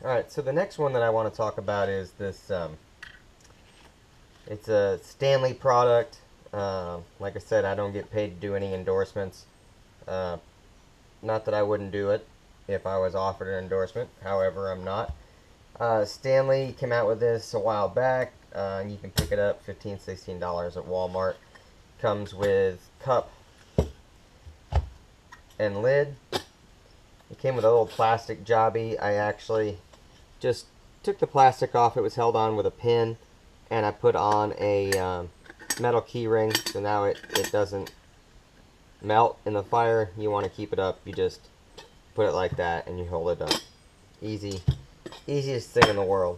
Alright, so the next one that I want to talk about is this, it's a Stanley product. Like I said, I don't get paid to do any endorsements. Uh, Not that I wouldn't do it if I was offered an endorsement. However, I'm not. Stanley came out with this a while back. You can pick it up $15, $16 at Walmart. Comes with cup and lid. It came with a little plastic jobby. I actually just took the plastic off. It was held on with a pin, and I put on a metal key ring, so now it doesn't melt in the fire. You want to keep it up, you just put it like that and you hold it up. Easiest thing in the world.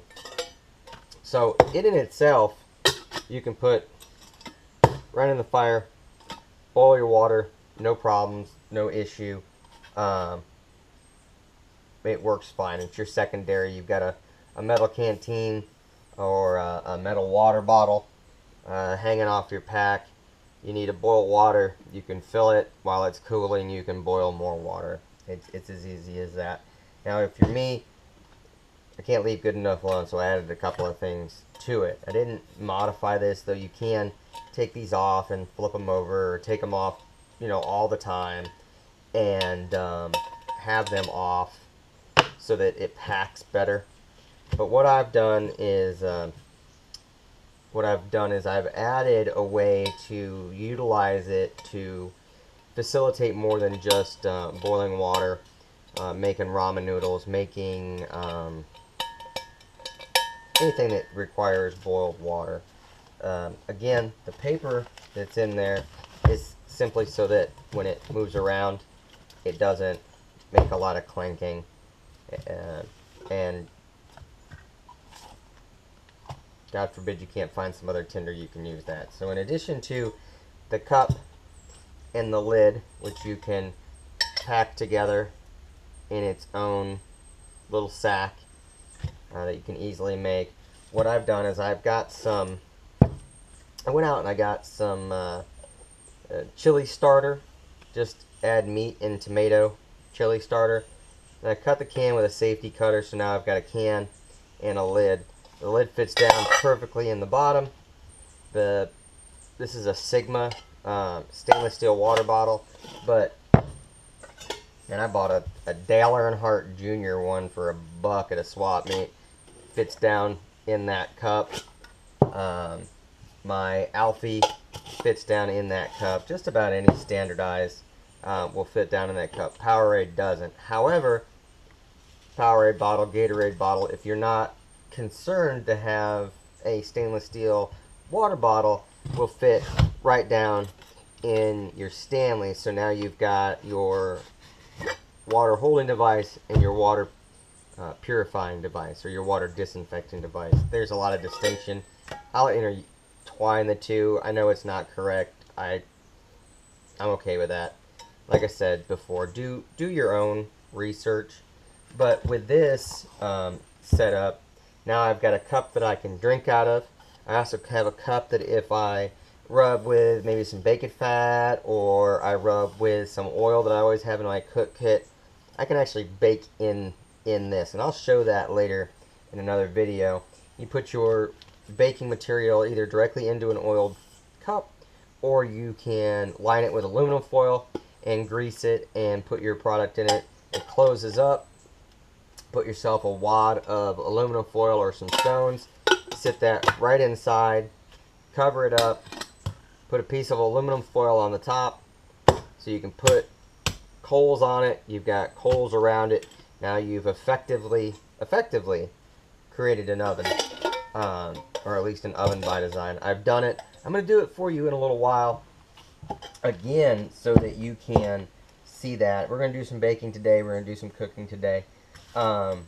So it in itself, you can put right in the fire, boil your water, no problems, no issue. It works fine. It's your secondary. You've got a metal canteen or a metal water bottle hanging off your pack. You need to boil water. You can fill it while it's cooling. You can boil more water. It's as easy as that. Now, if you're me, I can't leave good enough alone, so I added a couple of things to it. I didn't modify this, though. You can take these off and flip them over, or take them off, all the time, and have them off so that it packs better. But what I've done is I've added a way to utilize it to facilitate more than just boiling water, making ramen noodles, making anything that requires boiled water. Again, the paper that's in there is simply so that when it moves around, it doesn't make a lot of clanking, and God forbid you can't find some other tinder, you can use that. So in addition to the cup and the lid, which you can pack together in its own little sack that you can easily make, what I've done is I went out and I got some chili starter. Just add meat and tomato chili starter. And I cut the can with a safety cutter, so now I've got a can and a lid. The lid fits down perfectly in the bottom. This is a Sigma stainless steel water bottle, and I bought a Dale Earnhardt Jr. one for $1 at a swap meet. Fits down in that cup. My Alfie fits down in that cup. Just about any standardized will fit down in that cup. Powerade doesn't. However, Powerade bottle, Gatorade bottle, if you're not concerned to have a stainless steel water bottle, will fit right down in your Stanley. So now you've got your water holding device and your water purifying device, or your water disinfecting device. There's a lot of distinction. I'll intertwine the two. I know it's not correct. I'm okay with that. Like I said before, do your own research. But with this setup, now I've got a cup that I can drink out of. I also have a cup that if I rub with maybe some bacon fat, or I rub with some oil that I always have in my cook kit, I can actually bake in this. And I'll show that later in another video. You put your baking material either directly into an oiled cup, or you can line it with aluminum foil and grease it and put your product in it. It closes up. Put yourself a wad of aluminum foil or some stones, sit that right inside, cover it up, put a piece of aluminum foil on the top so you can put coals on it. You've got coals around it. Now you've effectively created an oven, or at least an oven by design. I've done it. I'm going to do it for you in a little while again so that you can see that. We're going to do some baking today. We're going to do some cooking today. When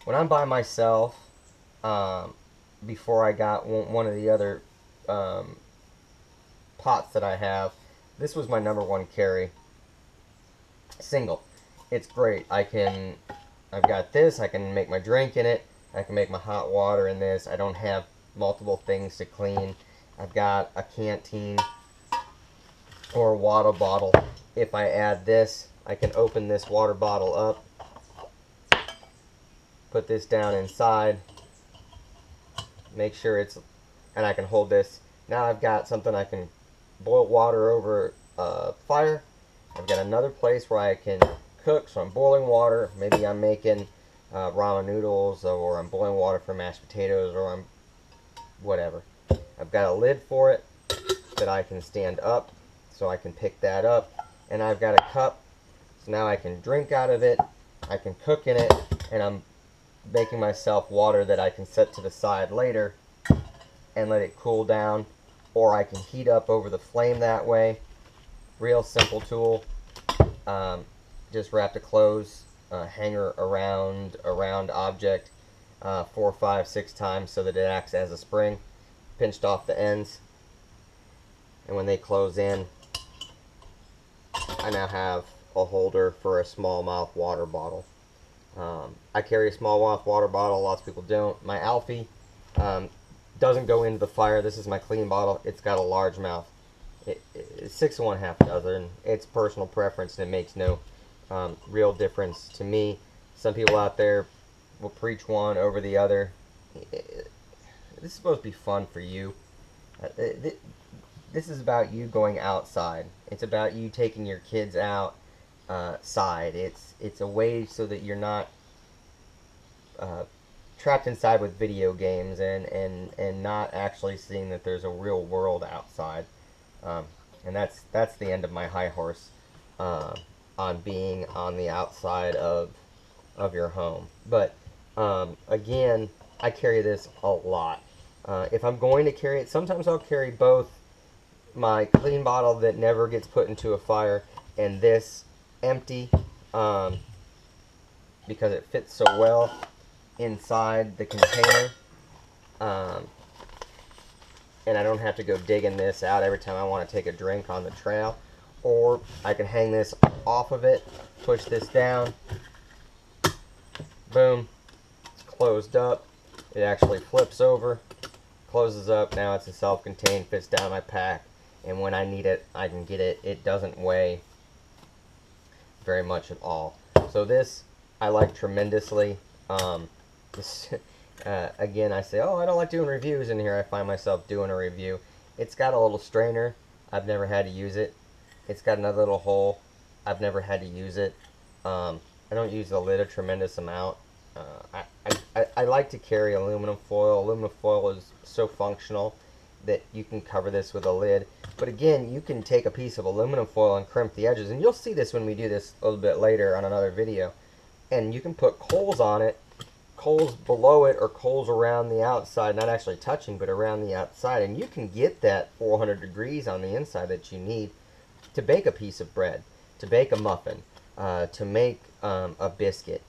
I'm by myself, before I got one of the other pots that I have, this was my #1 carry. Single. It's great. I've got this. I can make my drink in it. I can make my hot water in this. I don't have multiple things to clean. I've got a canteen or a water bottle. If I add this, I can open this water bottle up Put this down inside. Make sure it's, and I can hold this. Now I've got something I can boil water over fire. I've got another place where I can cook, so I'm boiling water. Maybe I'm making ramen noodles, or I'm boiling water for mashed potatoes, or I'm whatever. I've got a lid for it that I can stand up, so I can pick that up. And I've got a cup, so now I can drink out of it, I can cook in it, and I'm making myself water that I can set to the side later and let it cool down, or I can heat up over the flame that way. Real simple tool. Just wrap the clothes hanger around a round object 4, 5, 6 times so that it acts as a spring. Pinched off the ends, and when they close in, I now have a holder for a small mouth water bottle. I carry a small mouth water bottle. Lots of people don't. My Alfie doesn't go into the fire. This is my clean bottle. It's got a large mouth. It's 6 1/2 dozen. It's personal preference, and it makes no real difference to me. Some people out there will preach one over the other. This is supposed to be fun for you. This is about you going outside. It's about you taking your kids outside. It's a way so that you're not trapped inside with video games and not actually seeing that there's a real world outside. And that's the end of my high horse on being on the outside of your home. But again, I carry this a lot. If I'm going to carry it, sometimes I'll carry both my clean bottle that never gets put into a fire and this empty, because it fits so well inside the container, and I don't have to go digging this out every time I want to take a drink on the trail. Or I can hang this off of it, push this down, boom, it's closed up. It actually flips over, closes up. Now it's a self-contained, fits down my pack, and when I need it, I can get it. It doesn't weigh very much at all. So this I like tremendously. Again, I say, oh, I don't like doing reviews, and here I find myself doing a review. It's got a little strainer. I've never had to use it. It's got another little hole. I've never had to use it. I don't use the lid a tremendous amount. I like to carry aluminum foil. Aluminum foil is so functional that you can cover this with a lid. But again, you can take a piece of aluminum foil and crimp the edges, and you'll see this when we do this a little bit later on another video. And you can put coals on it, coals below it, or coals around the outside, not actually touching, but around the outside, and you can get that 400 degrees on the inside that you need to bake a piece of bread, to bake a muffin, to make a biscuit,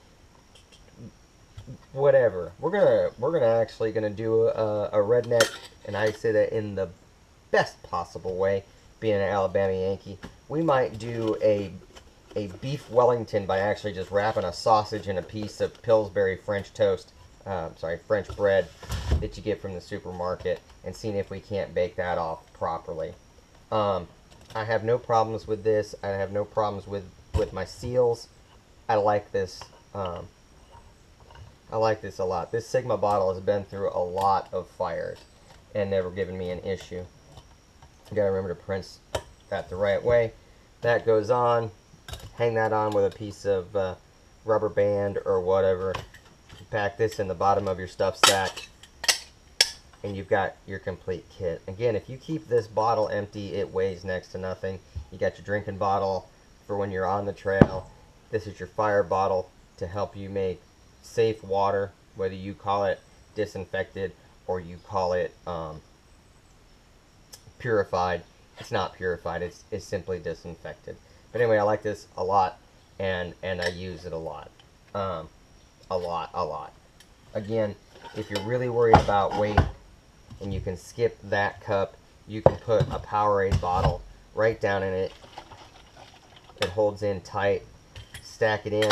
whatever. We're actually gonna do a redneck, and I say that in the best possible way, being an Alabama Yankee. We might do a beef Wellington by actually just wrapping a sausage in a piece of Pillsbury French toast, French bread that you get from the supermarket, and seeing if we can't bake that off properly. I have no problems with this. I have no problems with my seals. I like this. I like this a lot. This Sigma bottle has been through a lot of fires and never given me an issue. You gotta remember to press that the right way. That goes on. Hang that on with a piece of rubber band or whatever. Pack this in the bottom of your stuff sack, and you've got your complete kit. Again, if you keep this bottle empty, it weighs next to nothing. You got your drinking bottle for when you're on the trail. This is your fire bottle to help you make safe water, whether you call it disinfected or you call it purified. It's not purified, it's simply disinfected. But anyway, I like this a lot, and I use it a lot. A lot. Again, if you're really worried about weight and you can skip that cup, you can put a Powerade bottle right down in it. It holds in tight. Stack it in,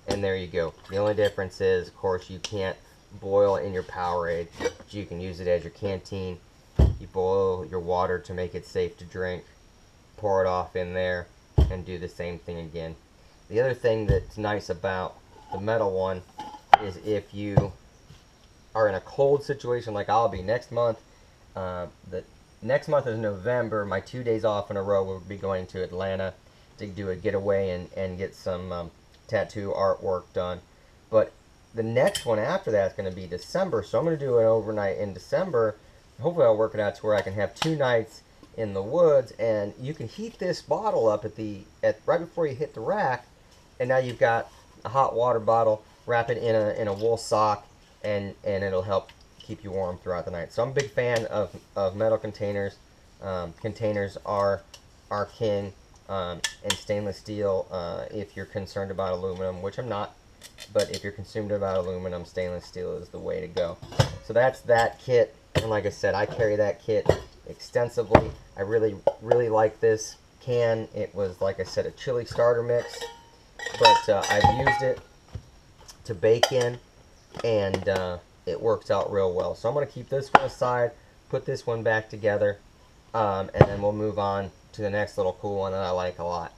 and there you go. The only difference is, of course, you can't boil in your Powerade, but you can use it as your canteen. You boil your water to make it safe to drink, pour it off in there, and do the same thing again. The other thing that's nice about the metal one is if you are in a cold situation like I'll be next month. The next month is November. My 2 days off in a row will be going to Atlanta to do a getaway and get some tattoo artwork done. But the next one after that is going to be December, so I'm going to do an overnight in December. Hopefully I'll work it out to where I can have 2 nights in the woods, and you can heat this bottle up right before you hit the rack, and now you've got a hot water bottle. Wrap it in a wool sock, and it'll help keep you warm throughout the night. So I'm a big fan of metal containers. Containers are king, and stainless steel if you're concerned about aluminum, which I'm not. But if you're concerned about aluminum, stainless steel is the way to go. So that's that kit. And like I said, I carry that kit extensively. I really, really like this can. It was, like I said, a chili starter mix. But I've used it to bake in, and it works out real well. So I'm going to keep this one aside, put this one back together, and then we'll move on to the next little cool one that I like a lot.